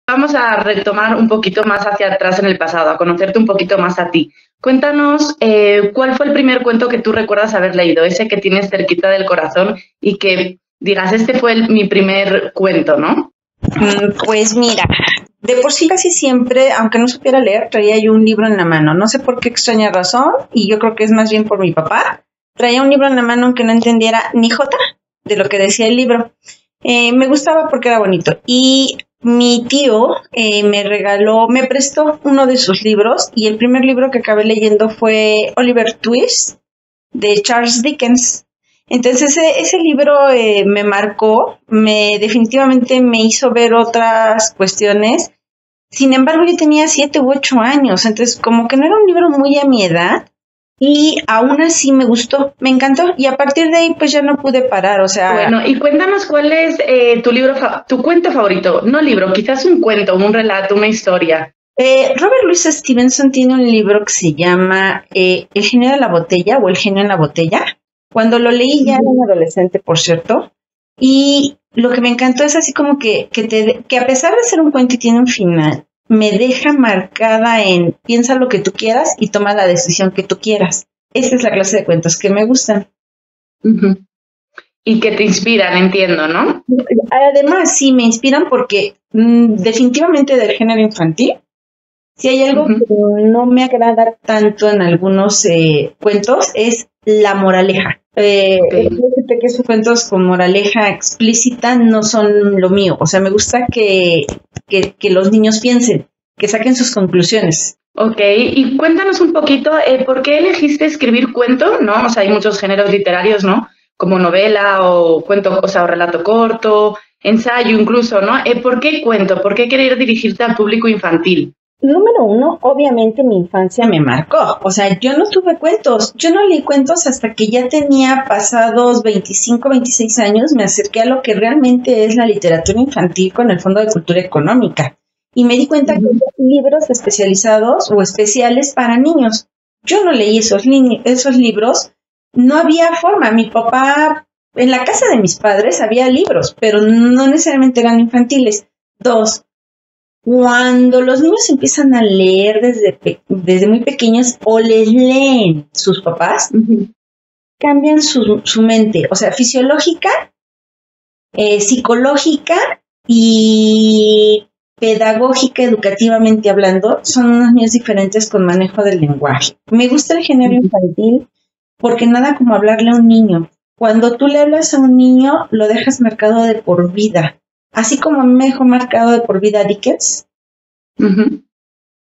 vamos a retomar un poquito más hacia atrás en el pasado, a conocerte un poquito más a ti. Cuéntanos, ¿cuál fue el primer cuento que tú recuerdas haber leído? Ese que tienes cerquita del corazón y que digas, este fue mi primer cuento, ¿no? Pues mira, de por sí casi siempre, aunque no supiera leer, traía yo un libro en la mano. No sé por qué extraña razón, y yo creo que es más bien por mi papá. Traía un libro en la mano aunque no entendiera ni jota de lo que decía el libro. Me gustaba porque era bonito. Y mi tío me prestó uno de sus libros, y el primer libro que acabé leyendo fue Oliver Twist, de Charles Dickens. Entonces ese libro me marcó, definitivamente me hizo ver otras cuestiones. Sin embargo, yo tenía 7 u 8 años, entonces como que no era un libro muy a mi edad, y aún así me gustó, me encantó, y a partir de ahí pues ya no pude parar, o sea... Bueno, y cuéntanos cuál es tu cuento favorito, no libro, quizás un cuento, un relato, una historia. Robert Louis Stevenson tiene un libro que se llama El genio de la botella o El genio en la botella. Cuando lo leí ya era un adolescente, por cierto, y lo que me encantó es así como que a pesar de ser un cuento y tiene un final, me deja marcada en piensa lo que tú quieras y toma la decisión que tú quieras. Esa es la clase de cuentos que me gustan. Uh-huh. Y que te inspiran, entiendo, ¿no? Además, sí, me inspiran porque definitivamente del género infantil. Si hay algo que no me agrada tanto en algunos cuentos es la moraleja. Que esos cuentos con moraleja explícita no son lo mío. O sea, me gusta que los niños piensen, que saquen sus conclusiones. Ok, y cuéntanos un poquito, ¿por qué elegiste escribir cuento? ¿No? O sea, hay muchos géneros literarios, ¿no? Como novela o cuento, o sea, o relato corto, ensayo incluso, ¿no? ¿Por qué cuento? ¿Por qué querer dirigirte al público infantil? Número uno, obviamente mi infancia me marcó. O sea, yo no tuve cuentos. Yo no leí cuentos hasta que ya tenía pasados 25, 26 años. Me acerqué a lo que realmente es la literatura infantil con el Fondo de Cultura Económica. Y me di cuenta que había libros especializados o especiales para niños. Yo no leí esos libros. No había forma. Mi papá, en la casa de mis padres había libros, pero no necesariamente eran infantiles. Dos, cuando los niños empiezan a leer desde muy pequeños o les leen sus papás, cambian su mente, o sea, fisiológica, psicológica y pedagógica, educativamente hablando, son unos niños diferentes con manejo del lenguaje. Me gusta el género infantil porque nada como hablarle a un niño. Cuando tú le hablas a un niño, lo dejas marcado de por vida. Así como a mí me dejó marcado de por vida Dickens,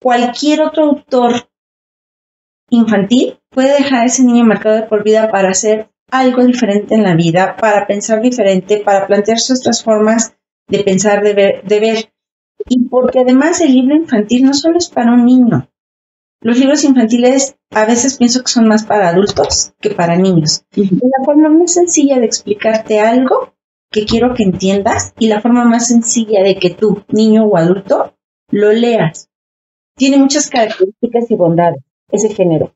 cualquier otro autor infantil puede dejar a ese niño marcado de por vida para hacer algo diferente en la vida, para pensar diferente, para plantearse otras formas de pensar, de ver. Y porque además el libro infantil no solo es para un niño. Los libros infantiles a veces pienso que son más para adultos que para niños. Es la forma más sencilla de explicarte algo que quiero que entiendas y la forma más sencilla de que tú, niño o adulto, lo leas. Tiene muchas características y bondades, ese género.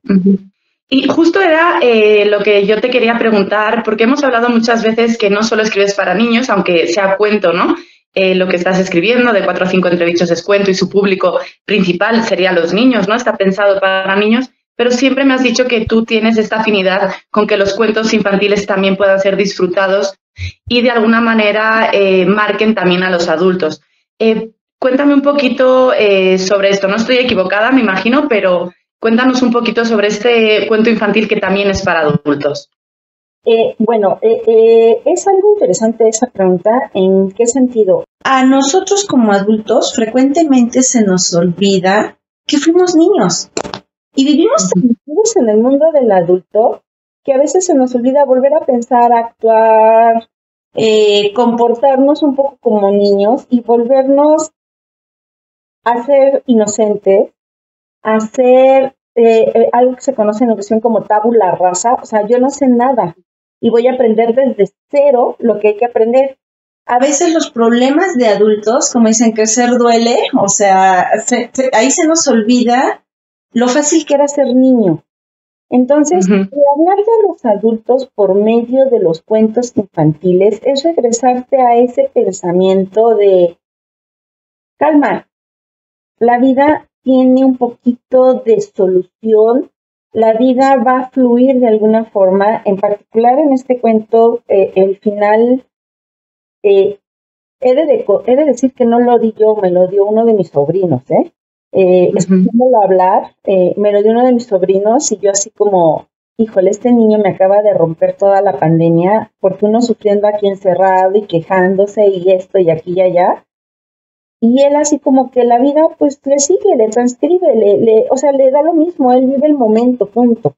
Y justo era lo que yo te quería preguntar, porque hemos hablado muchas veces que no solo escribes para niños, aunque sea cuento, ¿no? Lo que estás escribiendo, de 4 a 5 entrevistas es cuento y su público principal sería los niños, ¿no? Está pensado para niños, pero siempre me has dicho que tú tienes esta afinidad con que los cuentos infantiles también puedan ser disfrutados y de alguna manera marquen también a los adultos. Cuéntame un poquito sobre esto. No estoy equivocada, me imagino, pero cuéntanos un poquito sobre este cuento infantil que también es para adultos. Es algo interesante esa pregunta. ¿En qué sentido? A nosotros como adultos frecuentemente se nos olvida que fuimos niños y vivimos tan metidos en el mundo del adulto que a veces se nos olvida volver a pensar, actuar, comportarnos un poco como niños y volvernos a ser inocentes, a ser algo que se conoce en educación como tabula rasa. O sea, yo no sé nada y voy a aprender desde cero lo que hay que aprender. A veces los problemas de adultos, como dicen, crecer duele, o sea, ahí se nos olvida lo fácil que era ser niño. Entonces, hablar de los adultos por medio de los cuentos infantiles es regresarte a ese pensamiento de calma, la vida tiene un poquito de solución, la vida va a fluir de alguna forma, en particular en este cuento, el final, he de decir que no lo di yo, me lo dio uno de mis sobrinos, escuchándolo hablar, me lo dio uno de mis sobrinos y yo así como, híjole, este niño me acaba de romper toda la pandemia, porque uno sufriendo aquí encerrado y quejándose y esto y aquí y allá, y él así como que la vida pues le sigue, le transcribe, o sea, le da lo mismo, él vive el momento, punto.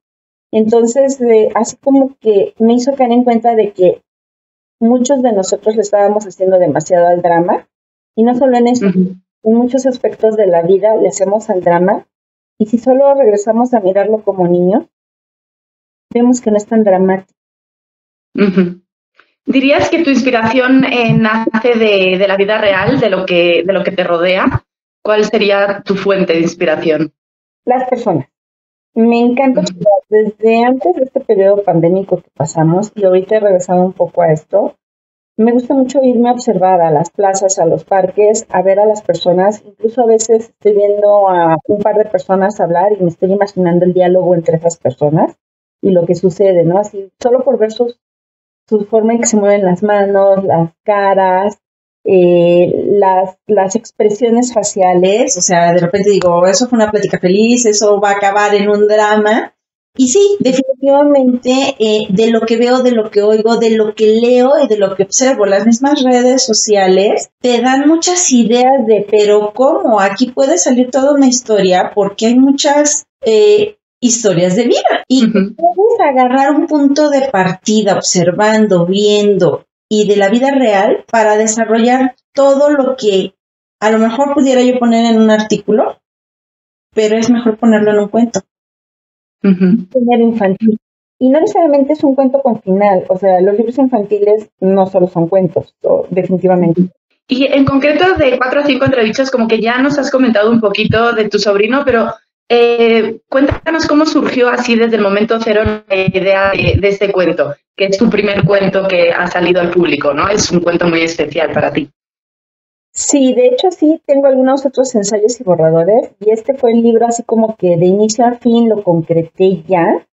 Entonces, así como que me hizo caer en cuenta de que muchos de nosotros le estábamos haciendo demasiado al drama, y no solo en eso, en muchos aspectos de la vida le hacemos al drama, y si solo regresamos a mirarlo como niño, vemos que no es tan dramático. ¿Dirías que tu inspiración nace de la vida real, de lo que te rodea? ¿Cuál sería tu fuente de inspiración? Las personas. Me encanta desde antes de este periodo pandémico que pasamos, y ahorita he regresado un poco a esto, me gusta mucho irme a observar a las plazas, a los parques, a ver a las personas. Incluso a veces estoy viendo a un par de personas hablar y me estoy imaginando el diálogo entre esas personas y lo que sucede, ¿no? Así, solo por ver su forma en que se mueven las manos, las caras, las expresiones faciales. O sea, de repente digo, eso fue una plática feliz, eso va a acabar en un drama. Y sí, definitivamente, de lo que veo, de lo que oigo, de lo que leo y de lo que observo, las mismas redes sociales te dan muchas ideas de, pero ¿cómo? Aquí puede salir toda una historia, porque hay muchas historias de vida. Y puedes agarrar un punto de partida observando, viendo, y de la vida real para desarrollar todo lo que a lo mejor pudiera yo poner en un artículo, pero es mejor ponerlo en un cuento. Género infantil. Y no necesariamente es un cuento con final, o sea, los libros infantiles no solo son cuentos, definitivamente. Y en concreto de 4 a 5 entrevistas, como que ya nos has comentado un poquito de tu sobrino, pero cuéntanos cómo surgió así desde el momento cero la idea de este cuento, que es tu primer cuento que ha salido al público, ¿no? Es un cuento muy especial para ti. Sí, de hecho sí, tengo algunos otros ensayos y borradores, y este fue el libro así como que de inicio a fin lo concreté ya,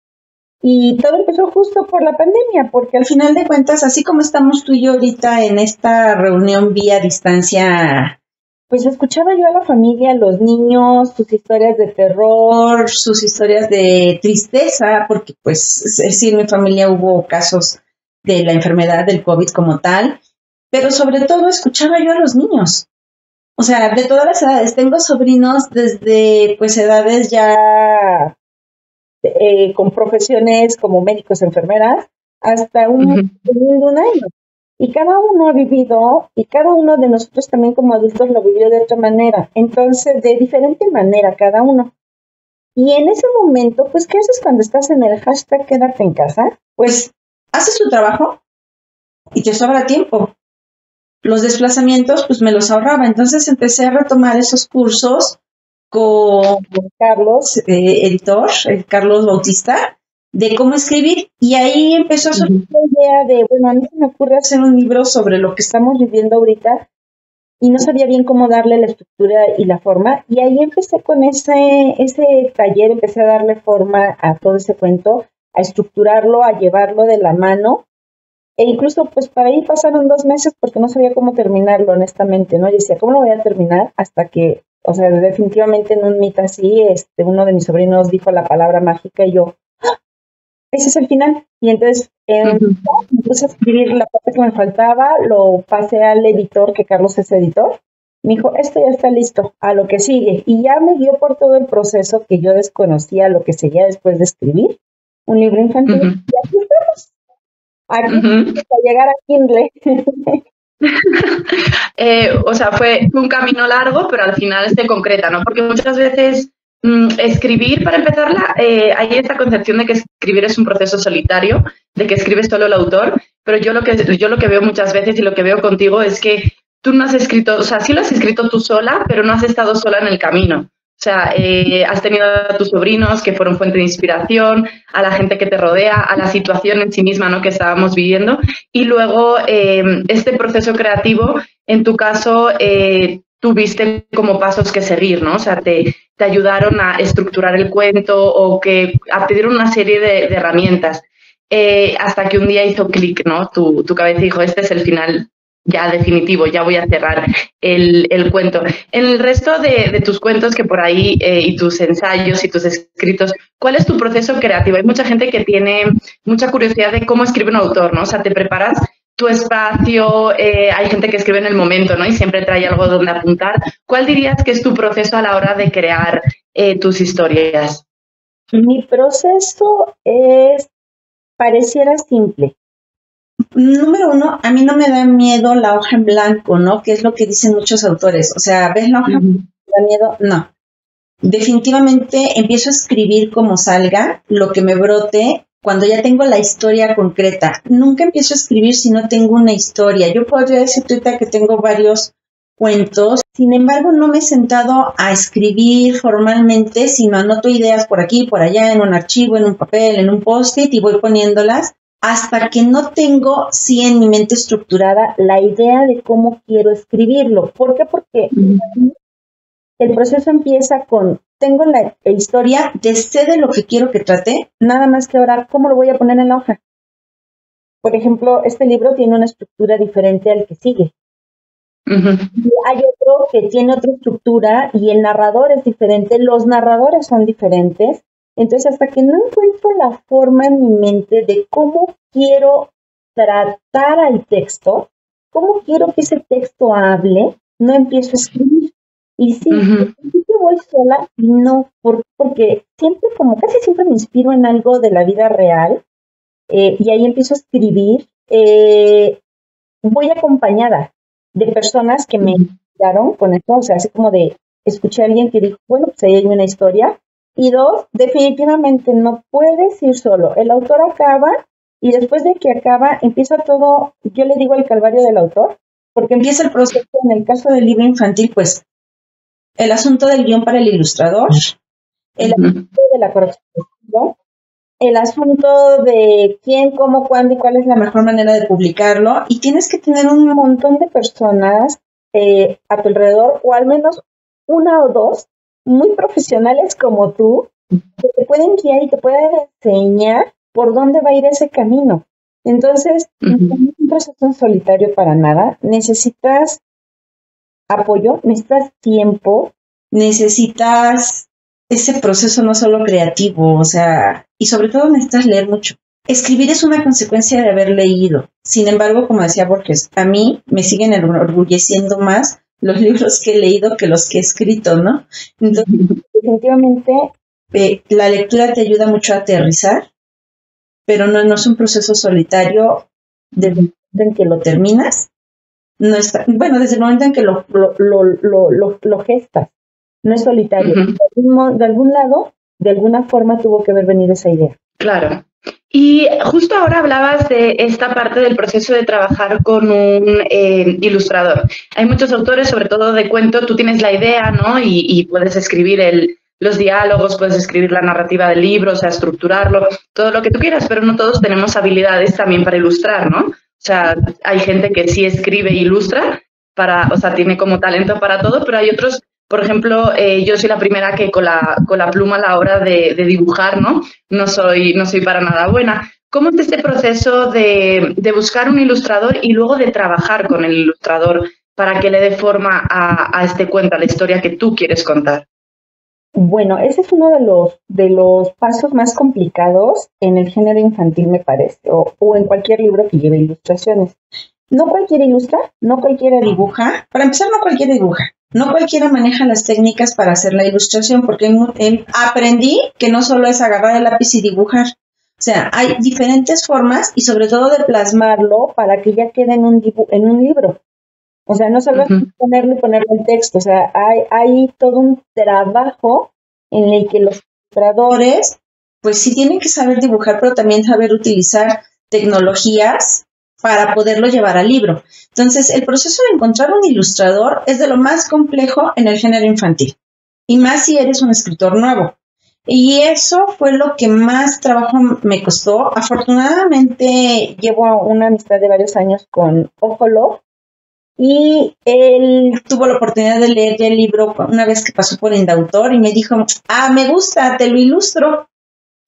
y todo empezó justo por la pandemia, porque al final de cuentas, así como estamos tú y yo ahorita en esta reunión vía distancia, pues escuchaba yo a la familia, a los niños, sus historias de terror, sus historias de tristeza, porque pues sí, en mi familia hubo casos de la enfermedad del COVID como tal, pero sobre todo escuchaba yo a los niños, o sea, de todas las edades. Tengo sobrinos desde pues edades ya con profesiones como médicos, enfermeras, hasta un niño de un año. Y cada uno ha vivido, y cada uno de nosotros también como adultos lo vivió de otra manera. Entonces, de diferente manera cada uno. Y en ese momento, pues, ¿qué haces cuando estás en el hashtag quédate en casa? Pues, haces tu trabajo y te sobra tiempo. Los desplazamientos, pues, me los ahorraba. Entonces, empecé a retomar esos cursos con Carlos, editor, Carlos Bautista, de cómo escribir, y ahí empezó a surgir la idea de, bueno, a mí se me ocurre hacer un libro sobre lo que estamos viviendo ahorita, y no sabía bien cómo darle la estructura y la forma, y ahí empecé con ese taller, empecé a darle forma a todo ese cuento, a estructurarlo, a llevarlo de la mano, e incluso pues para ahí pasaron 2 meses porque no sabía cómo terminarlo, honestamente, ¿no? Y decía, ¿cómo lo voy a terminar? Hasta que, o sea, definitivamente en un meet así, uno de mis sobrinos dijo la palabra mágica y yo, ese es el final. Y entonces me puse a escribir la parte que me faltaba, lo pasé al editor, que Carlos es editor. Me dijo, esto ya está listo, a lo que sigue. Y ya me guió por todo el proceso que yo desconocía, lo que seguía después de escribir un libro infantil. Y aquí estamos. Aquí hasta llegar a Kindle. O sea, fue un camino largo, pero al final se concreta, ¿no? Porque muchas veces escribir, para empezarla, hay esta concepción de que escribir es un proceso solitario, de que escribe solo el autor, pero yo lo que veo muchas veces y lo que veo contigo es que tú no has escrito, o sea, sí lo has escrito tú sola, pero no has estado sola en el camino. O sea, has tenido a tus sobrinos que fueron fuente de inspiración, a la gente que te rodea, a la situación en sí misma, ¿no?, que estábamos viviendo. Y luego este proceso creativo, en tu caso, tuviste como pasos que seguir, ¿no? O sea, te ayudaron a estructurar el cuento o a pedir una serie de herramientas. Hasta que un día hizo clic, ¿no? Tu cabeza dijo, este es el final ya definitivo, ya voy a cerrar el cuento. En el resto de tus cuentos que por ahí y tus ensayos y tus escritos, ¿cuál es tu proceso creativo? Hay mucha gente que tiene mucha curiosidad de cómo escribe un autor, ¿no? O sea, te preparas tu espacio, hay gente que escribe en el momento, ¿no? Y siempre trae algo donde apuntar. ¿Cuál dirías que es tu proceso a la hora de crear tus historias? Mi proceso pareciera simple. Número uno, a mí no me da miedo la hoja en blanco, ¿no? Que es lo que dicen muchos autores. O sea, ¿ves la hoja en blanco? ¿Me da miedo? No. Definitivamente empiezo a escribir como salga, lo que me brote, cuando ya tengo la historia concreta. Nunca empiezo a escribir si no tengo una historia. Yo podría decirte ahorita que tengo varios cuentos, sin embargo no me he sentado a escribir formalmente, sino anoto ideas por aquí, por allá, en un archivo, en un papel, en un post-it y voy poniéndolas hasta que no tengo, sí, en mi mente estructurada la idea de cómo quiero escribirlo. ¿Por qué? Porque el proceso empieza con, tengo la historia, sé de lo que quiero que trate, nada más que ahora, ¿cómo lo voy a poner en la hoja? Por ejemplo, este libro tiene una estructura diferente al que sigue. Y hay otro que tiene otra estructura y el narrador es diferente, los narradores son diferentes. Entonces, hasta que no encuentro la forma en mi mente de cómo quiero tratar al texto, cómo quiero que ese texto hable, no empiezo a escribir. Y sí, yo voy sola y no, porque siempre, como casi siempre me inspiro en algo de la vida real, y ahí empiezo a escribir. Voy acompañada de personas que me inspiraron con esto, o sea, así como de, escuché a alguien que dijo, bueno, pues ahí hay una historia. Y dos, definitivamente no puedes ir solo. El autor acaba y después de que acaba empieza todo, yo le digo el calvario del autor, porque empieza el proceso, en el caso del libro infantil, pues el asunto del guión para el ilustrador, el asunto de la corrección de estilo, el asunto de quién, cómo, cuándo y cuál es la mejor manera de publicarlo, y tienes que tener un montón de personas a tu alrededor, o al menos una o dos, muy profesionales como tú, que te pueden guiar y te pueden enseñar por dónde va a ir ese camino. Entonces, no es un proceso en solitario para nada. Necesitas apoyo, necesitas tiempo, necesitas ese proceso no solo creativo, o sea, y sobre todo necesitas leer mucho. Escribir es una consecuencia de haber leído. Sin embargo, como decía Borges, a mí me siguen enorgulleciendo más los libros que he leído que los que he escrito, ¿no? Entonces, definitivamente, la lectura te ayuda mucho a aterrizar, pero no es un proceso solitario desde el momento en que lo terminas. No está, bueno, desde el momento en que lo gestas, no es solitario. De algún lado, de alguna forma tuvo que haber venido esa idea. Claro. Y justo ahora hablabas de esta parte del proceso de trabajar con un ilustrador. Hay muchos autores, sobre todo de cuento, tú tienes la idea, ¿no? Y puedes escribir los diálogos, puedes escribir la narrativa del libro, o sea, estructurarlo, todo lo que tú quieras, pero no todos tenemos habilidades también para ilustrar, ¿no? O sea, hay gente que sí escribe e ilustra, o sea, tiene como talento para todo, pero hay otros. Por ejemplo, yo soy la primera que con la pluma a la hora de dibujar, ¿no? No soy para nada buena. ¿Cómo es este proceso de buscar un ilustrador y luego de trabajar con el ilustrador para que le dé forma a este cuento, a la historia que tú quieres contar? Bueno, ese es uno de los pasos más complicados en el género infantil, me parece, o en cualquier libro que lleve ilustraciones. No cualquiera ilustra, no cualquiera dibuja. Para empezar, no cualquiera dibuja. No cualquiera maneja las técnicas para hacer la ilustración, porque aprendí que no solo es agarrar el lápiz y dibujar. O sea, hay diferentes formas y sobre todo de plasmarlo para que ya quede en un libro. O sea, no solo es ponerlo el texto. O sea, hay todo un trabajo en el que los ilustradores, pues sí tienen que saber dibujar, pero también saber utilizar tecnologías para poderlo llevar al libro. Entonces, el proceso de encontrar un ilustrador es de lo más complejo en el género infantil, y más si eres un escritor nuevo. Y eso fue lo que más trabajo me costó. Afortunadamente, llevo una amistad de varios años con Ojolo, Y él tuvo la oportunidad de leer ya el libro una vez que pasó por Indautor y me dijo, me gusta, te lo ilustro.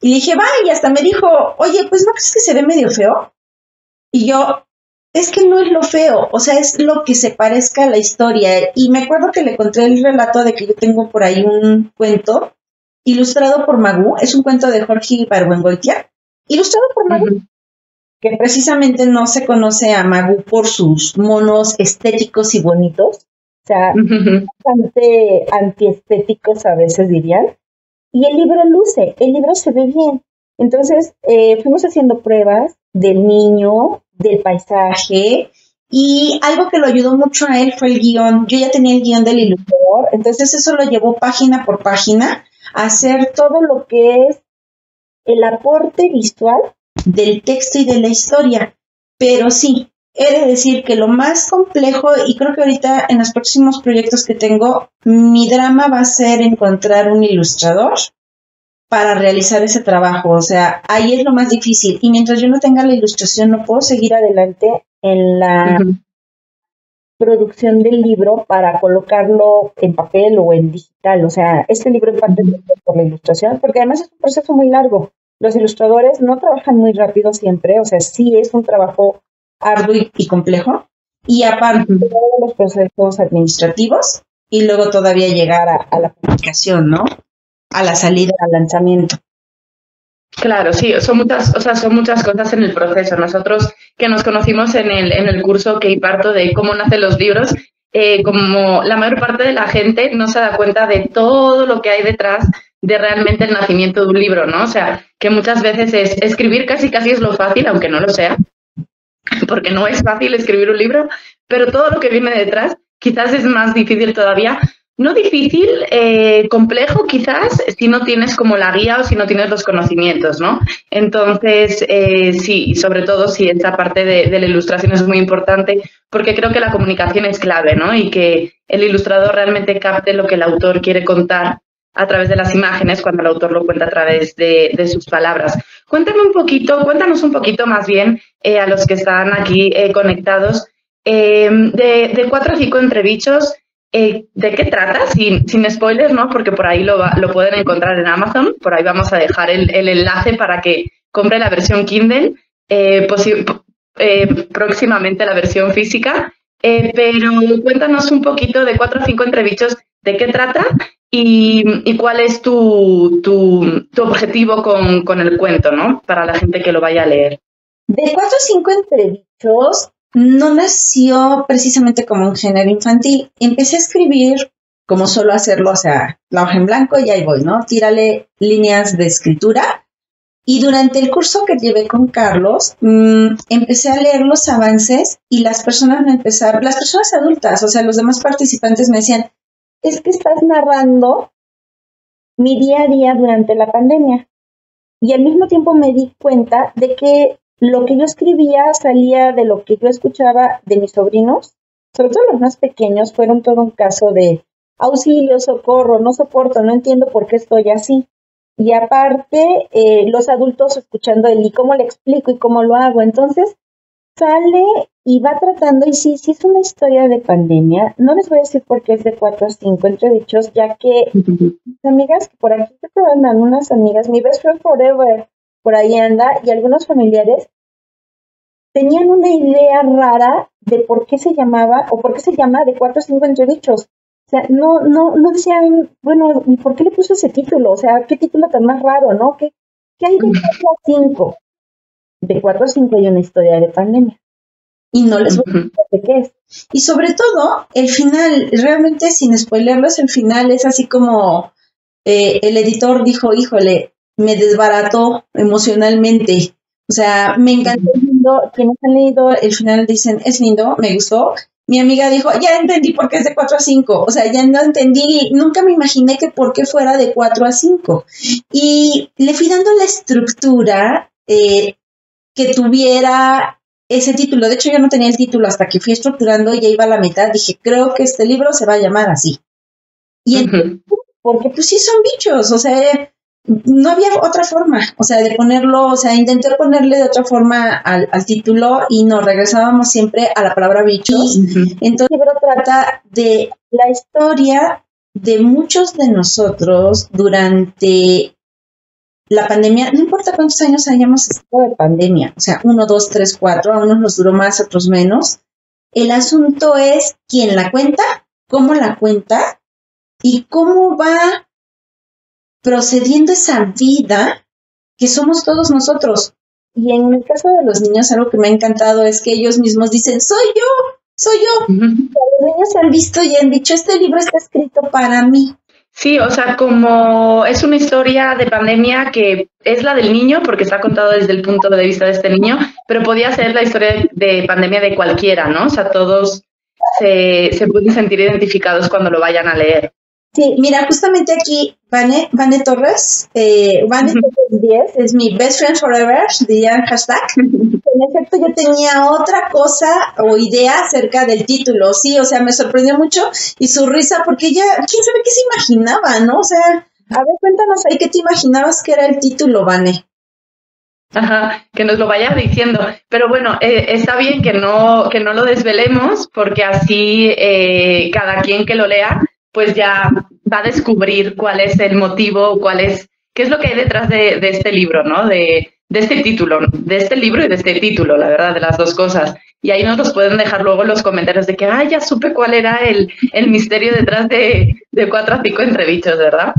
Y dije, va, y hasta me dijo, oye, pues ¿no crees que se ve medio feo? Y yo, es que no es lo feo, o sea, es lo que se parezca a la historia. Y me acuerdo que le conté el relato de que yo tengo por ahí un cuento ilustrado por Magú, es un cuento de Jorge Ibargüengoitia, ilustrado por Magú, que precisamente no se conoce a Magú por sus monos estéticos y bonitos, o sea, bastante antiestéticos a veces dirían, y el libro luce, el libro se ve bien. Entonces fuimos haciendo pruebas del niño, del paisaje, y algo que lo ayudó mucho a él fue el guión. Yo ya tenía el guión del ilustrador, entonces eso lo llevó página por página a hacer todo lo que es el aporte visual del texto y de la historia. Pero sí, he de decir que lo más complejo, y creo que ahorita en los próximos proyectos que tengo, mi drama va a ser encontrar un ilustrador para realizar ese trabajo. O sea, ahí es lo más difícil. Y mientras yo no tenga la ilustración, no puedo seguir adelante en la producción del libro para colocarlo en papel o en digital. O sea, este libro en parte por la ilustración, porque además es un proceso muy largo. Los ilustradores no trabajan muy rápido siempre, o sea, sí es un trabajo arduo y complejo. Y aparte de todos los procesos administrativos, y luego todavía llegar a la publicación, ¿no? A la salida, al lanzamiento. Claro, sí, son muchas cosas en el proceso. Nosotros que nos conocimos en el curso que imparto de cómo nacen los libros, como la mayor parte de la gente no se da cuenta de todo lo que hay detrás de realmente el nacimiento de un libro, ¿no? O sea, que muchas veces escribir casi es lo fácil, aunque no lo sea, porque no es fácil escribir un libro, pero todo lo que viene detrás quizás es más difícil todavía. No difícil, complejo quizás, si no tienes como la guía o si no tienes los conocimientos, ¿no? Entonces, sí, sobre todo si esta parte de la ilustración es muy importante, porque creo que la comunicación es clave, ¿no? Y que el ilustrador realmente capte lo que el autor quiere contar a través de las imágenes cuando el autor lo cuenta a través de sus palabras. Cuéntanos un poquito más bien a los que están aquí conectados, de 4 a 5 entrebichos. ¿De qué trata? Sin spoilers, ¿no? Porque por ahí lo pueden encontrar en Amazon. Por ahí vamos a dejar el enlace para que compre la versión Kindle, próximamente la versión física. Pero cuéntanos un poquito de 4 a 5 entrebichos, de qué trata y cuál es tu objetivo con el cuento, ¿no? Para la gente que lo vaya a leer. De 4 a 5 entrebichos no nació precisamente como un género infantil. Empecé a escribir como solo hacerlo, o sea, la hoja en blanco y ahí voy, ¿no? Tírale líneas de escritura. Y durante el curso que llevé con Carlos, empecé a leer los avances y las personas adultas, o sea, los demás participantes me decían, es que estás narrando mi día a día durante la pandemia. Y al mismo tiempo me di cuenta de que lo que yo escribía salía de lo que yo escuchaba de mis sobrinos, sobre todo los más pequeños, fueron todo un caso de auxilio, socorro, no soporto, no entiendo por qué estoy así. Y aparte, los adultos escuchando él y cómo le explico y cómo lo hago. Entonces, sale y va tratando, y sí es una historia de pandemia. No les voy a decir por qué es de 4 a 5 entredichos, ya que mis amigas, que por aquí andan unas amigas, mi best friend forever, por ahí anda, y algunos familiares tenían una idea rara de por qué se llamaba, o por qué se llama de 4 a 5 entredichos. O sea, no decían, bueno, ¿y por qué le puso ese título? O sea, ¿qué título tan más raro, no? ¿Qué hay de 4 a 5? De 4 a 5 hay una historia de pandemia. Y no les voy a decir de qué es. Y sobre todo, el final, realmente sin spoilerlos, el final es así como el editor dijo, híjole, me desbarató emocionalmente. O sea, me encantó el lindo. Quienes han leído el final dicen, es lindo, me gustó. Mi amiga dijo, ya entendí por qué es de 4 a 5. O sea, ya no entendí, nunca me imaginé que por qué fuera de 4 a 5. Y le fui dando la estructura que tuviera ese título. De hecho, yo no tenía el título hasta que fui estructurando y ya iba a la mitad. Dije, creo que este libro se va a llamar así. Y entonces, porque pues sí son bichos, o sea, no había otra forma, o sea, de ponerlo, o sea, intenté ponerle de otra forma al título y nos regresábamos siempre a la palabra bichos. Entonces el libro trata de la historia de muchos de nosotros durante la pandemia, no importa cuántos años hayamos estado de pandemia, o sea, 1, 2, 3, 4, a unos nos duró más, a otros menos. El asunto es quién la cuenta, cómo la cuenta y cómo va procediendo esa vida que somos todos nosotros. Y en el caso de los niños, algo que me ha encantado es que ellos mismos dicen, soy yo. Los niños se han visto y han dicho, este libro está escrito para mí. Sí, o sea, como es una historia de pandemia que es la del niño, porque está contado desde el punto de vista de este niño, pero podía ser la historia de pandemia de cualquiera, ¿no? O sea, todos se pueden sentir identificados cuando lo vayan a leer. Sí, mira, justamente aquí, Vane Torres, Vane Torres 10, es mi best friend forever, dirían hashtag. En efecto, yo tenía otra cosa o idea acerca del título, sí, o sea, me sorprendió mucho y su risa, porque ella, quién sabe qué se imaginaba, ¿no? O sea, a ver, cuéntanos ahí qué te imaginabas que era el título, Vane. Ajá, que nos lo vaya diciendo. Pero bueno, está bien que no lo desvelemos, porque así cada quien que lo lea, pues ya va a descubrir cuál es el motivo, qué es lo que hay detrás de este libro, ¿no? De este título, de este libro y de este título, la verdad, de las dos cosas. Y ahí nos los pueden dejar luego en los comentarios de que, ya supe cuál era el misterio detrás de 4 a 5 entrebichos, ¿verdad?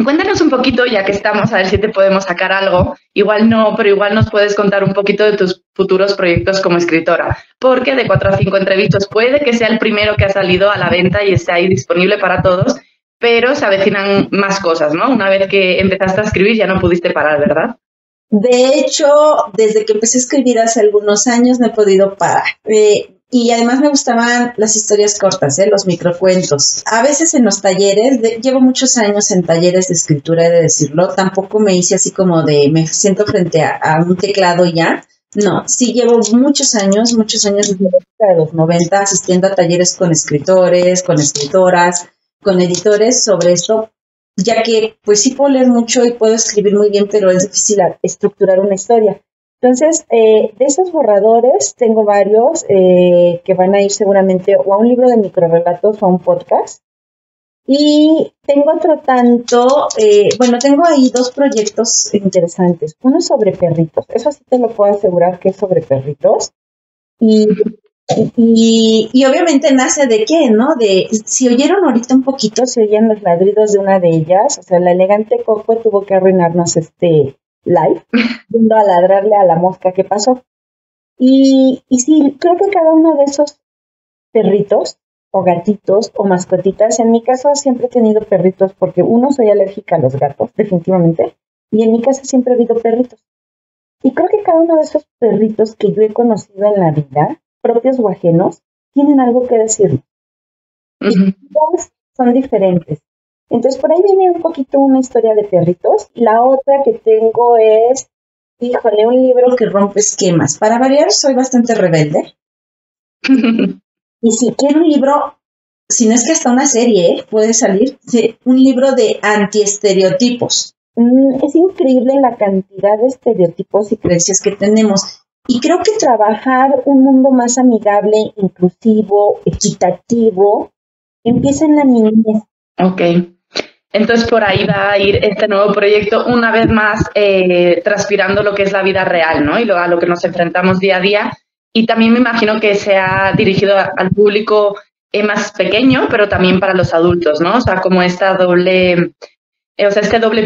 Cuéntanos un poquito, ya que estamos, a ver si te podemos sacar algo. Igual no, pero igual nos puedes contar un poquito de tus futuros proyectos como escritora. Porque de 4 a 5 entrevistas puede que sea el primero que ha salido a la venta y esté ahí disponible para todos, pero se avecinan más cosas, ¿no? Una vez que empezaste a escribir ya no pudiste parar, ¿verdad? De hecho, desde que empecé a escribir hace algunos años no he podido parar. Y además me gustaban las historias cortas, los microcuentos. A veces en los talleres, llevo muchos años en talleres de escritura, he de decirlo. Tampoco me hice así como de me siento frente a un teclado y ya. No, sí llevo muchos años desde la época de los 90 asistiendo a talleres con escritores, con escritoras, con editores sobre esto, ya que pues sí puedo leer mucho y puedo escribir muy bien, pero es difícil estructurar una historia. Entonces, de esos borradores tengo varios que van a ir seguramente o a un libro de microrelatos o a un podcast. Y tengo otro tanto, tengo ahí 2 proyectos interesantes. Uno sobre perritos, eso sí te lo puedo asegurar que es sobre perritos. Y obviamente nace de qué, ¿no? Si oyeron ahorita un poquito, se oían los ladridos de una de ellas, o sea, la elegante Coco tuvo que arruinarnos live, yendo a ladrarle a la mosca que pasó. Y sí, creo que cada uno de esos perritos o gatitos o mascotitas, en mi caso siempre he tenido perritos porque uno, soy alérgica a los gatos, definitivamente, y en mi casa siempre ha habido perritos. Y creo que cada uno de esos perritos que yo he conocido en la vida, propios o ajenos, tienen algo que decir. Y todos son diferentes. Entonces, por ahí viene un poquito una historia de perritos. La otra que tengo es, híjole, un libro que rompe esquemas. Para variar, soy bastante rebelde. Y si quiero un libro, si no es que hasta una serie, puede salir, un libro de antiestereotipos. Es increíble la cantidad de estereotipos y creencias que tenemos. Y creo que trabajar un mundo más amigable, inclusivo, equitativo, empieza en la niñez. Ok. Entonces por ahí va a ir este nuevo proyecto, una vez más transpirando lo que es la vida real, ¿no? Y a lo que nos enfrentamos día a día. Y también me imagino que se ha dirigido al público más pequeño, pero también para los adultos, ¿no? O sea, como este doble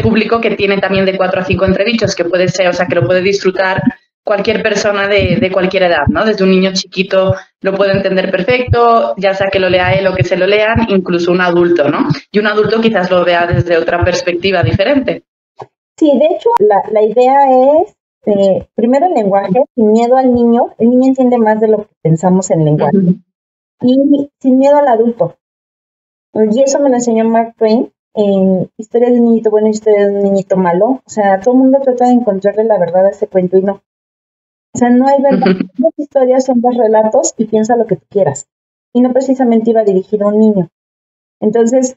público que tiene también de 4 a 5 entrebichos, que puede ser, o sea, que lo puede disfrutar cualquier persona de cualquier edad, ¿no? Desde un niño chiquito lo puede entender perfecto, ya sea que lo lea él o que se lo lean, incluso un adulto, ¿no? Y un adulto quizás lo vea desde otra perspectiva diferente. Sí, de hecho, la idea es, primero el lenguaje, sin miedo al niño. El niño entiende más de lo que pensamos en lenguaje. Y sin miedo al adulto. Y eso me lo enseñó Mark Twain en Historia de un niñito bueno y Historia de un niñito malo. O sea, todo el mundo trata de encontrarle la verdad a ese cuento y no. O sea, no hay verdad. Las historias son 2 relatos y piensa lo que tú quieras. Y no precisamente iba dirigido a un niño. Entonces,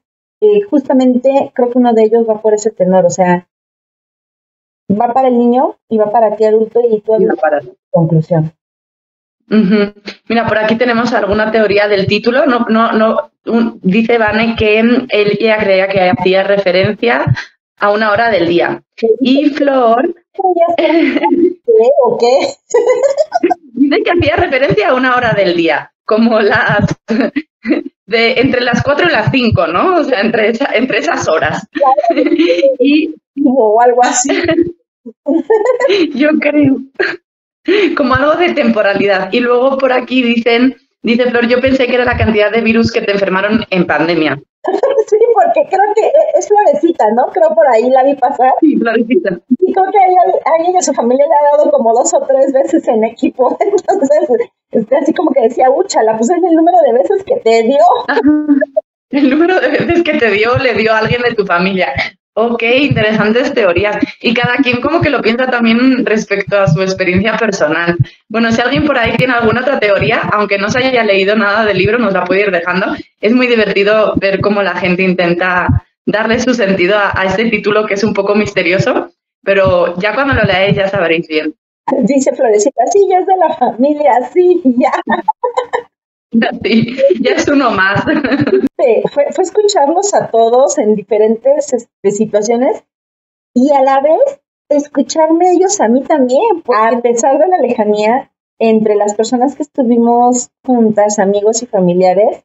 justamente creo que uno de ellos va por ese tenor, o sea, va para el niño y va para ti adulto y tú adulto. Conclusión. Mira, por aquí tenemos alguna teoría del título. Dice Vane que ella creía que hacía referencia a una hora del día. Y Flor ¿O qué? dice que hacía referencia a una hora del día, como entre las 4 y las 5, ¿no? O sea, entre esas horas. O algo así. Yo creo. Como algo de temporalidad. Y luego por aquí dice Flor, yo pensé que era la cantidad de virus que te enfermaron en pandemia. Sí, porque creo que es Florecita, ¿no? Creo por ahí la vi pasar. Sí, Florecita. Y creo que a ella y a su familia le ha dado como 2 o 3 veces en equipo. Entonces, así como que decía, úchala, pues es el número de veces que te dio. El número de veces que le dio a alguien de tu familia. Ok, interesantes teorías. Y cada quien como que lo piensa también respecto a su experiencia personal. Bueno, si alguien por ahí tiene alguna otra teoría, aunque no se haya leído nada del libro, nos la puede ir dejando. Es muy divertido ver cómo la gente intenta darle su sentido a este título que es un poco misterioso, pero ya cuando lo leáis ya sabréis bien. Dice Florecita, sí, ya es de la familia, sí, ya. Sí, ya es uno más. Fue escucharlos a todos en diferentes situaciones y a la vez escucharme ellos a mí también, a pesar de la lejanía entre las personas que estuvimos juntas, amigos y familiares,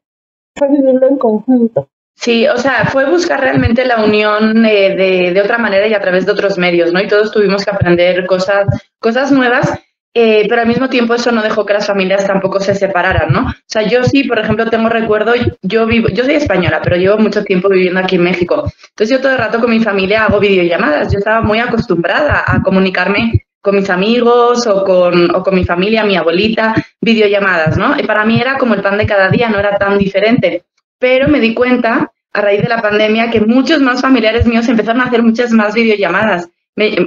fue vivirlo en conjunto. Sí, o sea, fue buscar realmente la unión de otra manera y a través de otros medios, ¿no? Y todos tuvimos que aprender cosas nuevas. Pero al mismo tiempo eso no dejó que las familias tampoco se separaran, ¿no? O sea, yo sí, por ejemplo, tengo recuerdo, yo soy española, pero llevo mucho tiempo viviendo aquí en México. Entonces yo todo el rato con mi familia hago videollamadas. Yo estaba muy acostumbrada a comunicarme con mis amigos o con mi familia, mi abuelita, videollamadas, ¿no? Y para mí era como el pan de cada día, no era tan diferente. Pero me di cuenta, a raíz de la pandemia, que muchos más familiares míos empezaron a hacer muchas más videollamadas.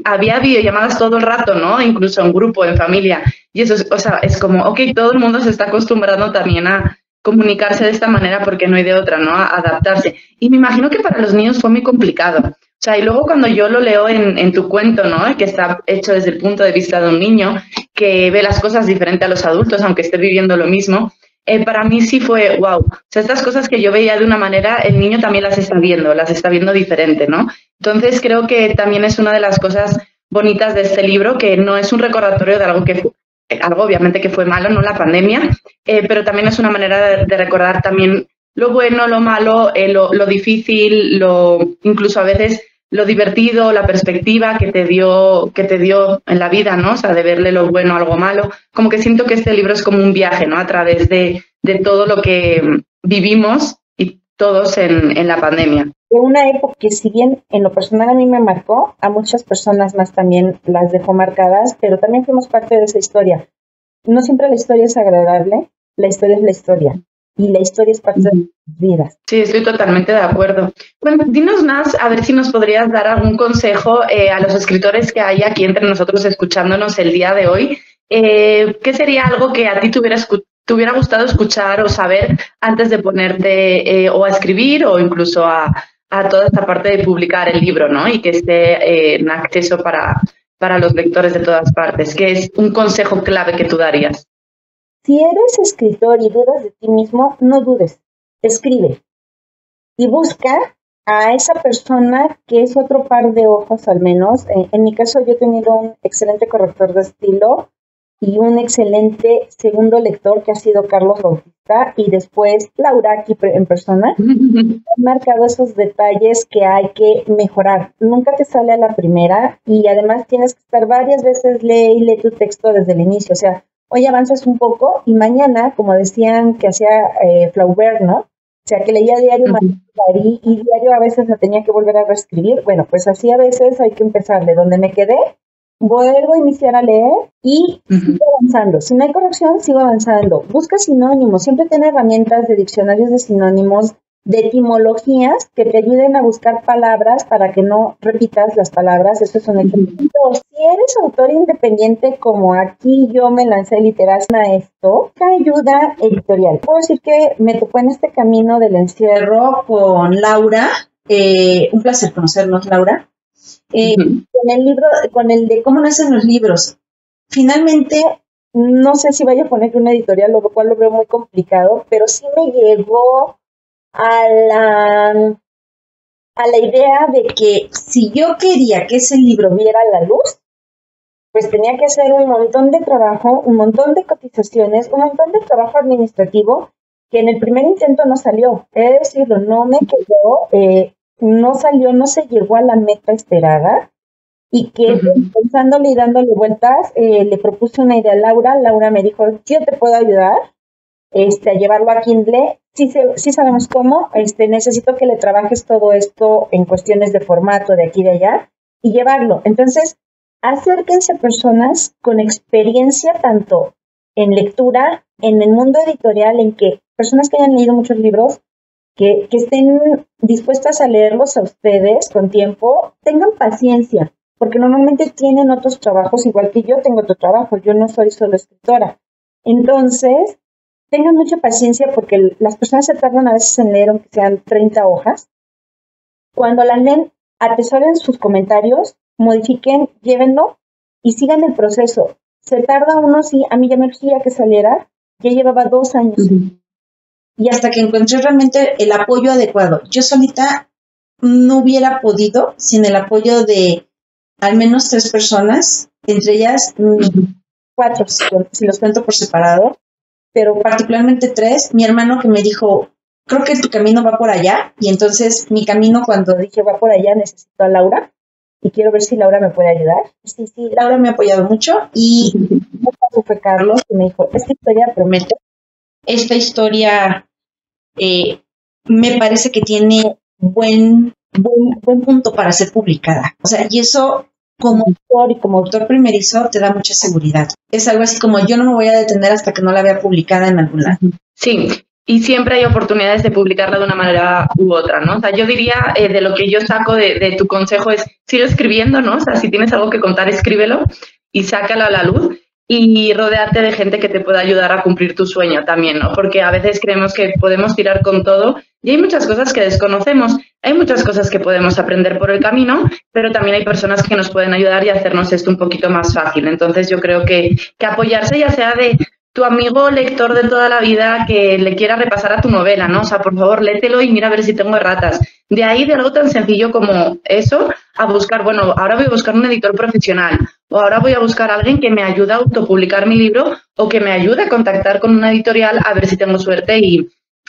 Había videollamadas todo el rato, ¿no? Incluso en grupo, en familia. Y eso, o sea, es como, ok, todo el mundo se está acostumbrando también a comunicarse de esta manera porque no hay de otra, ¿no? A adaptarse. Y me imagino que para los niños fue muy complicado. O sea, y luego cuando yo lo leo en tu cuento, ¿no? Que está hecho desde el punto de vista de un niño que ve las cosas diferente a los adultos, aunque esté viviendo lo mismo, para mí sí fue wow. O sea, estas cosas que yo veía de una manera, el niño también las está viendo diferente, ¿no? Entonces creo que también es una de las cosas bonitas de este libro, que no es un recordatorio de algo obviamente que fue malo, no la pandemia, pero también es una manera de recordar también lo bueno, lo malo, lo difícil, incluso a veces lo divertido, la perspectiva que te dio en la vida, ¿no? O sea, de verle lo bueno a algo malo. Como que siento que este libro es como un viaje, ¿no? A través de todo lo que vivimos y todos en la pandemia. De una época que, si bien en lo personal a mí me marcó, a muchas personas más también las dejó marcadas, pero también fuimos parte de esa historia. No siempre la historia es agradable, la historia es la historia. Y la historia es parte de nuestras vidas. Sí, estoy totalmente de acuerdo. Bueno, dinos más, a ver si nos podrías dar algún consejo a los escritores que hay aquí entre nosotros escuchándonos el día de hoy. ¿Qué sería algo que a ti te hubiera gustado escuchar o saber antes de ponerte o a escribir o incluso a toda esta parte de publicar el libro, ¿no? Y que esté en acceso para los lectores de todas partes? ¿Qué es un consejo clave que tú darías? Si eres escritor y dudas de ti mismo, no dudes, escribe y busca a esa persona que es otro par de ojos al menos. En mi caso yo he tenido un excelente corrector de estilo y un excelente segundo lector que ha sido Carlos Bautista y después Laura aquí en persona. Han marcado esos detalles que hay que mejorar. Nunca te sale a la primera y además tienes que estar varias veces, lee tu texto desde el inicio, o sea, hoy avanzas un poco y mañana, como decían que hacía Flaubert, ¿no? O sea, que leía diario y diario a veces la tenía que volver a reescribir. Bueno, pues así a veces hay que empezarle. Donde me quedé, vuelvo a iniciar a leer y sigo avanzando. Si no hay corrección, sigo avanzando. Busca sinónimos. Siempre tiene herramientas de diccionarios de sinónimos, de etimologías que te ayuden a buscar palabras para que no repitas las palabras. Eso es un ejemplo. Si eres autor independiente, como aquí yo me lancé literal a esto, ¿qué ayuda editorial? Puedo decir que me topé en este camino del encierro con Laura. Un placer conocernos, Laura. Con el libro, con el de cómo nacen los libros. Finalmente, no sé si vaya a poner una editorial, lo cual lo veo muy complicado, pero sí me llegó a la idea de que si yo quería que ese libro viera la luz, pues tenía que hacer un montón de trabajo, un montón de cotizaciones, un montón de trabajo administrativo que en el primer intento no salió. He de decirlo, no me quedó, no salió, no se llegó a la meta esperada, y que pensándole y dándole vueltas, le propuse una idea a Laura. Laura me dijo, yo te puedo ayudar a llevarlo a Kindle. Sí sabemos cómo, necesito que le trabajes todo esto en cuestiones de formato de aquí y de allá y llevarlo. Entonces, acérquense a personas con experiencia tanto en lectura, en el mundo editorial, en que personas que hayan leído muchos libros, que estén dispuestas a leerlos a ustedes con tiempo, tengan paciencia, porque normalmente tienen otros trabajos, igual que yo tengo otro trabajo, yo no soy solo escritora. Entonces, tengan mucha paciencia porque las personas se tardan a veces en leer, aunque sean 30 hojas. Cuando la leen, atesoren sus comentarios, modifiquen, llévenlo y sigan el proceso. Se tarda uno, sí, a mí ya me urgía que saliera, ya llevaba 2 años. Y hasta que encontré realmente el apoyo adecuado. Yo solita no hubiera podido sin el apoyo de al menos 3 personas, entre ellas 4, si los cuento por separado, pero particularmente 3. Mi hermano que me dijo, creo que tu camino va por allá, y entonces mi camino cuando dije va por allá necesito a Laura, y quiero ver si Laura me puede ayudar. Sí, Laura me ha apoyado mucho, y fue Carlos que me dijo, esta historia promete, esta historia me parece que tiene buen punto para ser publicada. O sea, y eso como autor y como autor primerizo te da mucha seguridad. Es algo así como yo no me voy a detener hasta que no la vea publicada en algún lado. Sí, y siempre hay oportunidades de publicarla de una manera u otra, ¿no? O sea, yo diría, de lo que yo saco de tu consejo es, sigue escribiendo, ¿no? O sea, si tienes algo que contar, escríbelo y sácalo a la luz. Y rodearte de gente que te pueda ayudar a cumplir tu sueño también, ¿no? Porque a veces creemos que podemos tirar con todo y hay muchas cosas que desconocemos, hay muchas cosas que podemos aprender por el camino, pero también hay personas que nos pueden ayudar y hacernos esto un poquito más fácil. Entonces yo creo que apoyarse, ya sea de tu amigo lector de toda la vida que le quiera repasar a tu novela, ¿no? O sea, por favor, léetelo y mira a ver si tengo erratas. De ahí, de algo tan sencillo como eso, a buscar, bueno, ahora voy a buscar un editor profesional o ahora voy a buscar a alguien que me ayude a autopublicar mi libro o que me ayude a contactar con una editorial a ver si tengo suerte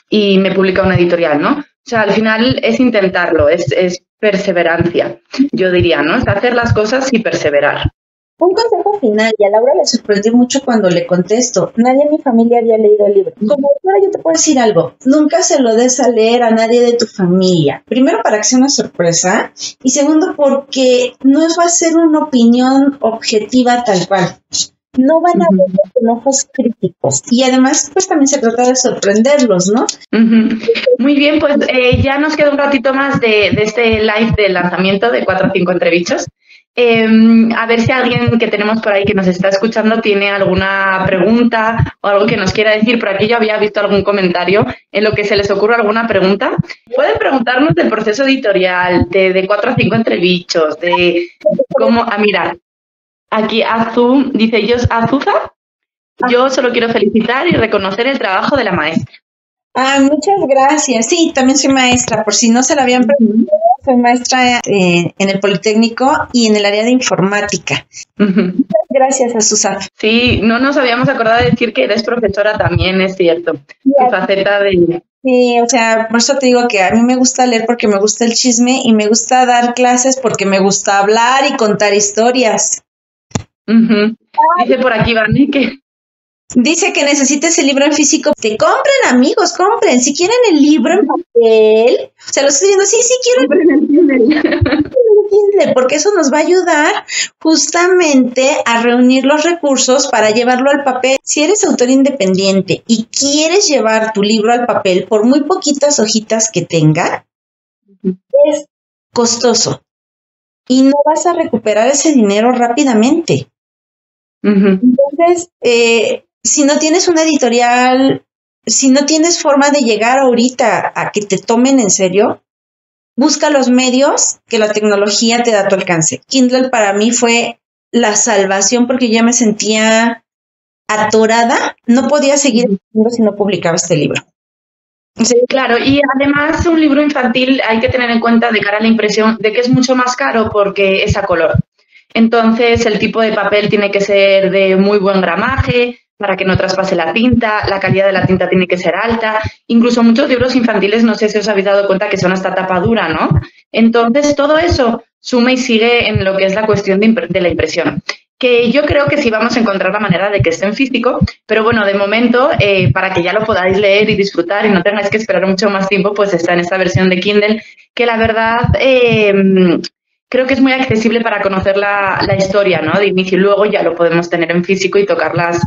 y me publica una editorial, ¿no? O sea, al final es intentarlo, es perseverancia, yo diría, ¿no? Es hacer las cosas y perseverar. Un consejo final, y a Laura le sorprendió mucho cuando le contesto. Nadie en mi familia había leído el libro. Como autora yo te puedo decir algo. Nunca se lo des a leer a nadie de tu familia. Primero, para que sea una sorpresa. Y segundo, porque no va a ser una opinión objetiva tal cual. No van a ver con ojos críticos. Y además, pues también se trata de sorprenderlos, ¿no? Muy bien, pues ya nos queda un ratito más de este live de lanzamiento de 4 o 5 entrevistas. A ver si alguien que tenemos por ahí que nos está escuchando tiene alguna pregunta o algo que nos quiera decir. Por aquí yo había visto algún comentario. En lo que se les ocurra alguna pregunta, pueden preguntarnos del proceso editorial, de 4 a 5 entrevistas, de cómo... mirar, aquí Azu dice, Azuza, yo solo quiero felicitar y reconocer el trabajo de la maestra. Muchas gracias. Sí, también soy maestra, por si no se la habían preguntado, soy maestra en el Politécnico y en el área de informática. Muchas gracias, Azusa. Sí, no nos habíamos acordado de decir que eres profesora también, es cierto. Tu faceta de... Sí, o sea, por eso te digo que a mí me gusta leer porque me gusta el chisme y me gusta dar clases porque me gusta hablar y contar historias. Dice por aquí, Vani, que... Dice que necesites el libro en físico. Te compren, amigos, compren. Si quieren el libro en papel, se lo estoy diciendo, sí quiero el libro en Kindle, porque eso nos va a ayudar justamente a reunir los recursos para llevarlo al papel. Si eres autor independiente y quieres llevar tu libro al papel, por muy poquitas hojitas que tenga, es costoso y no vas a recuperar ese dinero rápidamente. Entonces, si no tienes una editorial, si no tienes forma de llegar ahorita a que te tomen en serio, busca los medios que la tecnología te da a tu alcance. Kindle para mí fue la salvación porque ya me sentía atorada. No podía seguir escribiendo si no publicaba este libro. Sí. Claro, y además un libro infantil hay que tener en cuenta de cara a la impresión de que es mucho más caro porque es a color. Entonces el tipo de papel tiene que ser de muy buen gramaje para que no traspase la tinta, la calidad de la tinta tiene que ser alta. Incluso muchos libros infantiles, no sé si os habéis dado cuenta que son hasta tapa dura, ¿no? Entonces todo eso suma y sigue en lo que es la cuestión de la impresión. Que yo creo que sí vamos a encontrar la manera de que esté en físico, pero bueno, de momento, para que ya lo podáis leer y disfrutar y no tengáis que esperar mucho más tiempo, pues está en esta versión de Kindle, que la verdad creo que es muy accesible para conocer la historia, ¿no? De inicio y luego ya lo podemos tener en físico y tocar las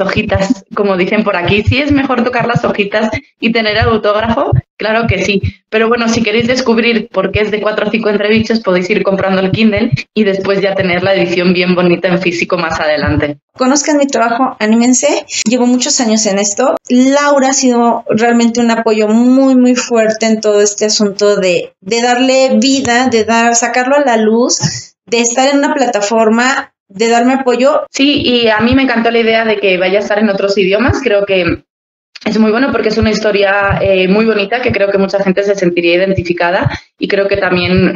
hojitas, como dicen por aquí. Sí es mejor tocar las hojitas y tener el autógrafo, claro que sí. Pero bueno, si queréis descubrir por qué es de 4 o 5 entrebichos, podéis ir comprando el Kindle y después ya tener la edición bien bonita en físico más adelante. Conozcan mi trabajo, anímense. Llevo muchos años en esto. Laura ha sido realmente un apoyo muy, muy fuerte en todo este asunto de darle vida, sacarlo a la luz, de estar en una plataforma, de darme apoyo. Sí, y a mí me encantó la idea de que vaya a estar en otros idiomas. Creo que es muy bueno porque es una historia muy bonita que creo que mucha gente se sentiría identificada y creo que también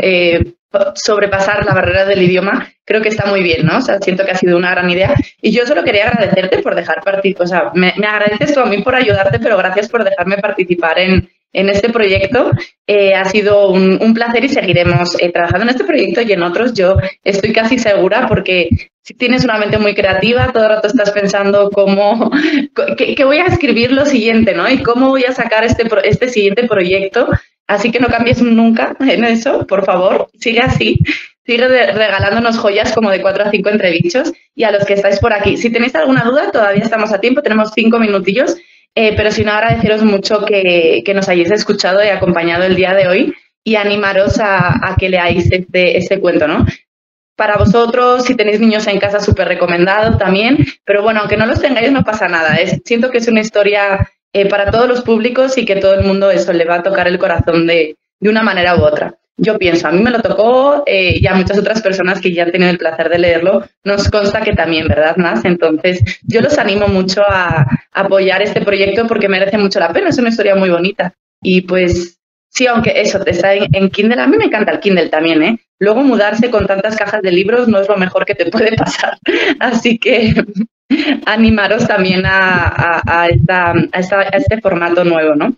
sobrepasar la barrera del idioma creo que está muy bien, ¿no? O sea, siento que ha sido una gran idea y yo solo quería agradecerte por dejar participar, o sea, me agradeces tú a mí por ayudarte, pero gracias por dejarme participar en este proyecto. Ha sido un placer y seguiremos trabajando en este proyecto y en otros. Yo estoy casi segura porque si tienes una mente muy creativa, todo el rato estás pensando qué voy a escribir lo siguiente, ¿no? Y cómo voy a sacar este siguiente proyecto. Así que no cambies nunca en eso, por favor, sigue así. Sigue regalándonos joyas como de 4 a 5 entrebichos. Y a los que estáis por aquí, si tenéis alguna duda, todavía estamos a tiempo, tenemos 5 minutillos. Pero si no, agradeceros mucho que nos hayáis escuchado y acompañado el día de hoy y animaros a que leáis este cuento, ¿no? Para vosotros, si tenéis niños en casa, súper recomendado también, pero bueno, aunque no los tengáis no pasa nada. Siento que es una historia para todos los públicos y que todo el mundo eso le va a tocar el corazón de una manera u otra. Yo pienso, a mí me lo tocó y a muchas otras personas que ya han tenido el placer de leerlo, nos consta que también, ¿verdad, Nas? Entonces, yo los animo mucho a apoyar este proyecto porque merece mucho la pena, es una historia muy bonita. Y pues, sí, aunque eso te está en Kindle, a mí me encanta el Kindle también, ¿eh? Luego mudarse con tantas cajas de libros no es lo mejor que te puede pasar. Así que animaros también a este formato nuevo, ¿no?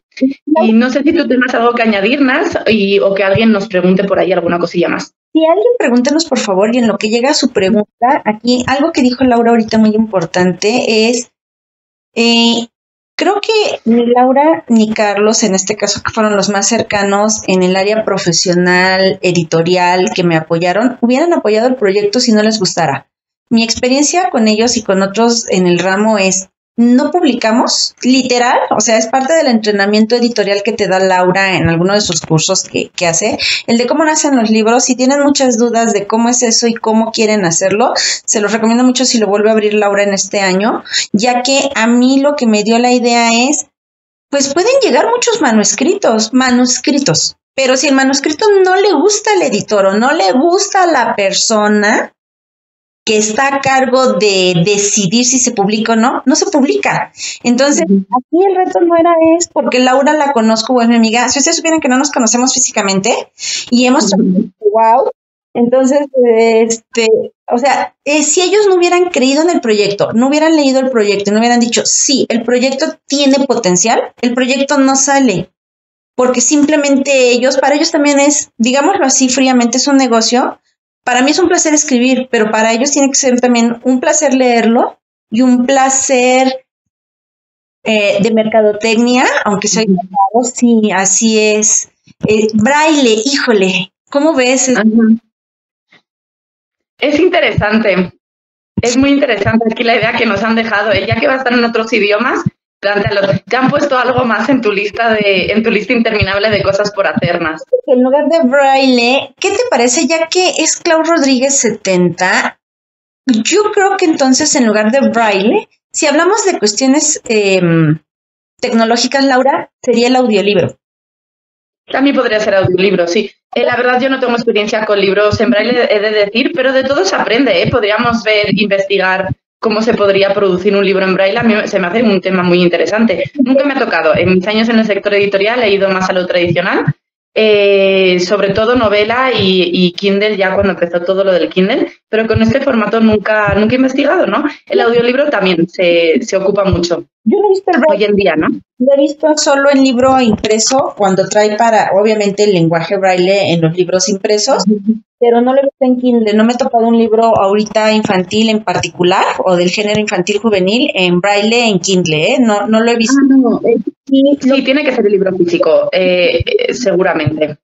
Y no sé si tú tienes algo que añadir, Nas, o que alguien nos pregunte por ahí alguna cosilla más. Si alguien pregúntenos, por favor, y en lo que llega a su pregunta, aquí algo que dijo Laura ahorita muy importante es, creo que ni Laura ni Carlos, en este caso, que fueron los más cercanos en el área profesional, editorial, que me apoyaron, hubieran apoyado el proyecto si no les gustara. Mi experiencia con ellos y con otros en el ramo es, no publicamos, literal, o sea, es parte del entrenamiento editorial que te da Laura en alguno de sus cursos que hace, el de cómo nacen los libros. Si tienen muchas dudas de cómo es eso y cómo quieren hacerlo, se los recomiendo mucho si lo vuelve a abrir Laura en este año, ya que a mí lo que me dio la idea es, pues pueden llegar muchos manuscritos, pero si el manuscrito no le gusta al editor o no le gusta a la persona que está a cargo de decidir si se publica o no, no se publica. Entonces, aquí el reto no era porque Laura la conozco o es mi amiga. Si ustedes supieran que no nos conocemos físicamente y hemos wow, entonces, o sea, si ellos no hubieran creído en el proyecto, no hubieran leído el proyecto, no hubieran dicho, sí, el proyecto tiene potencial, el proyecto no sale. Porque simplemente para ellos también es, digámoslo así fríamente, es un negocio. Para mí es un placer escribir, pero para ellos tiene que ser también un placer leerlo y un placer de mercadotecnia, aunque soy mercado, sí, así es. Braille, híjole, ¿cómo ves? Es interesante, es muy interesante aquí la idea que nos han dejado, ya que va a estar en otros idiomas, plantéalo. Te han puesto algo más en tu lista interminable de cosas por hacer más. En lugar de braille, ¿qué te parece? Ya que es Clau Rodríguez 70, yo creo que entonces en lugar de braille, si hablamos de cuestiones tecnológicas, Laura, sería el audiolibro. También podría ser audiolibro, sí. La verdad, yo no tengo experiencia con libros en braille, he de decir, pero de todo se aprende, ¿eh? Podríamos investigar cómo se podría producir un libro en braille. A mí se me hace un tema muy interesante. Nunca me ha tocado. En mis años en el sector editorial he ido más a lo tradicional, sobre todo novela y Kindle, ya cuando empezó todo lo del Kindle, pero con este formato nunca he investigado, ¿no? El audiolibro también se ocupa mucho. Yo no he visto el braille hoy en día, ¿no? Lo he visto solo en libro impreso, cuando trae obviamente, el lenguaje braille en los libros impresos, pero no lo he visto en Kindle. No me he topado un libro ahorita infantil en particular, o del género infantil juvenil, en braille en Kindle, ¿eh? No lo he visto. Sí, tiene que ser el libro físico, seguramente.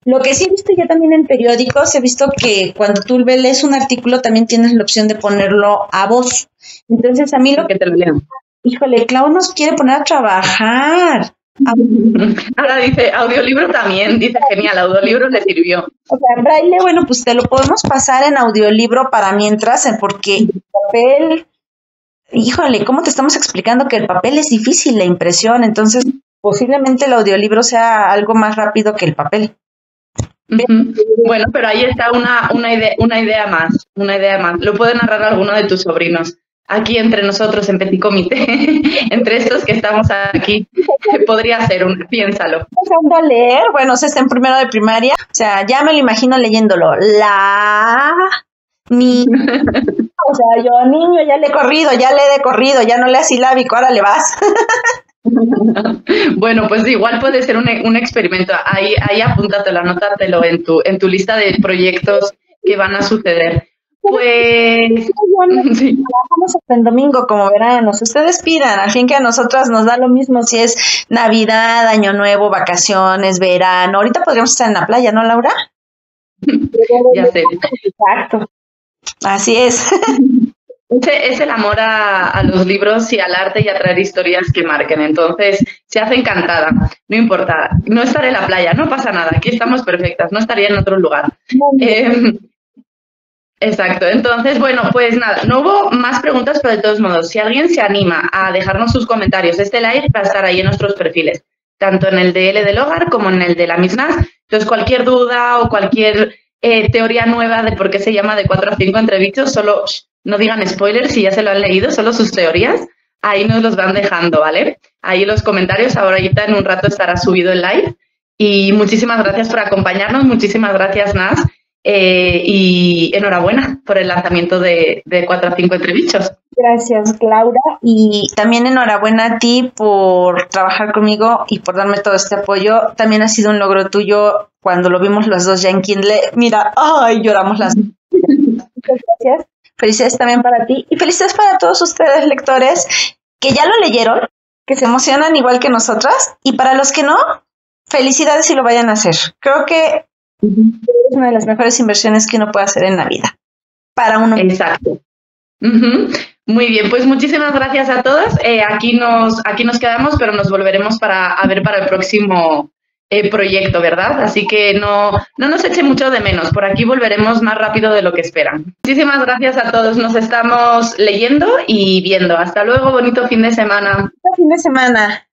Lo que sí he visto ya también en periódicos, he visto que cuando tú lees un artículo también tienes la opción de ponerlo a voz. Entonces, a mí lo que te lo leo. Híjole, Clau nos quiere poner a trabajar. Ahora dice, audiolibro también, dice genial, audiolibro le sirvió. O sea, braille, bueno, pues te lo podemos pasar en audiolibro para mientras, porque el papel, híjole, ¿cómo te estamos explicando que el papel es difícil, la impresión? Entonces, posiblemente el audiolibro sea algo más rápido que el papel. Bueno, pero ahí está una idea más. Lo puede narrar alguno de tus sobrinos. Aquí entre nosotros, en Petit Comité, entre estos que estamos aquí, podría ser piénsalo. Empezando a leer, bueno, se está en primero de primaria, o sea, ya me lo imagino leyéndolo. O sea, yo, niño, ya le he corrido, ya no le asilábico, ahora le vas. Bueno, pues igual puede ser un experimento. Ahí apúntatelo, anótatelo en tu lista de proyectos que van a suceder. Pues sí. Trabajamos hasta el domingo, como verán. Ustedes pidan, al fin que a nosotras nos da lo mismo si es Navidad, Año Nuevo, vacaciones, verano. Ahorita podríamos estar en la playa, ¿no, Laura? Ya sé. Exacto. Así es. Es el amor a los libros y al arte y a traer historias que marquen. Entonces, se hace encantada. No importa. No estaré en la playa, no pasa nada. Aquí estamos perfectas. No estaría en otro lugar. Exacto. Entonces, bueno, pues nada, no hubo más preguntas, pero de todos modos, si alguien se anima a dejarnos sus comentarios, este live va a estar ahí en nuestros perfiles, tanto en el de L del Hogar como en el de la Misnas. Entonces, cualquier duda o cualquier teoría nueva de por qué se llama de 4 a 5 entre bichos, solo no digan spoilers si ya se lo han leído, solo sus teorías, ahí nos los van dejando, ¿vale? Ahí en los comentarios, ahorita en un rato estará subido el live. Y muchísimas gracias por acompañarnos, muchísimas gracias, Nas. Y enhorabuena por el lanzamiento de 4 a 5 entre bichos. Gracias, Laura, y también enhorabuena a ti por trabajar conmigo y por darme todo este apoyo. También ha sido un logro tuyo cuando lo vimos los dos ya en Kindle. Mira, ¡ay! Lloramos las dos. Muchas gracias. Felicidades también para ti y felicidades para todos ustedes, lectores, que ya lo leyeron, que se emocionan igual que nosotras, y para los que no, felicidades si lo vayan a hacer. Creo que es una de las mejores inversiones que uno puede hacer en la vida. Para uno. Exacto. Muy bien, pues muchísimas gracias a todos. Aquí nos quedamos, pero nos volveremos a ver para el próximo proyecto, ¿verdad? Así que no nos echen mucho de menos. Por aquí volveremos más rápido de lo que esperan. Muchísimas gracias a todos. Nos estamos leyendo y viendo. Hasta luego. Bonito fin de semana. Fin de semana.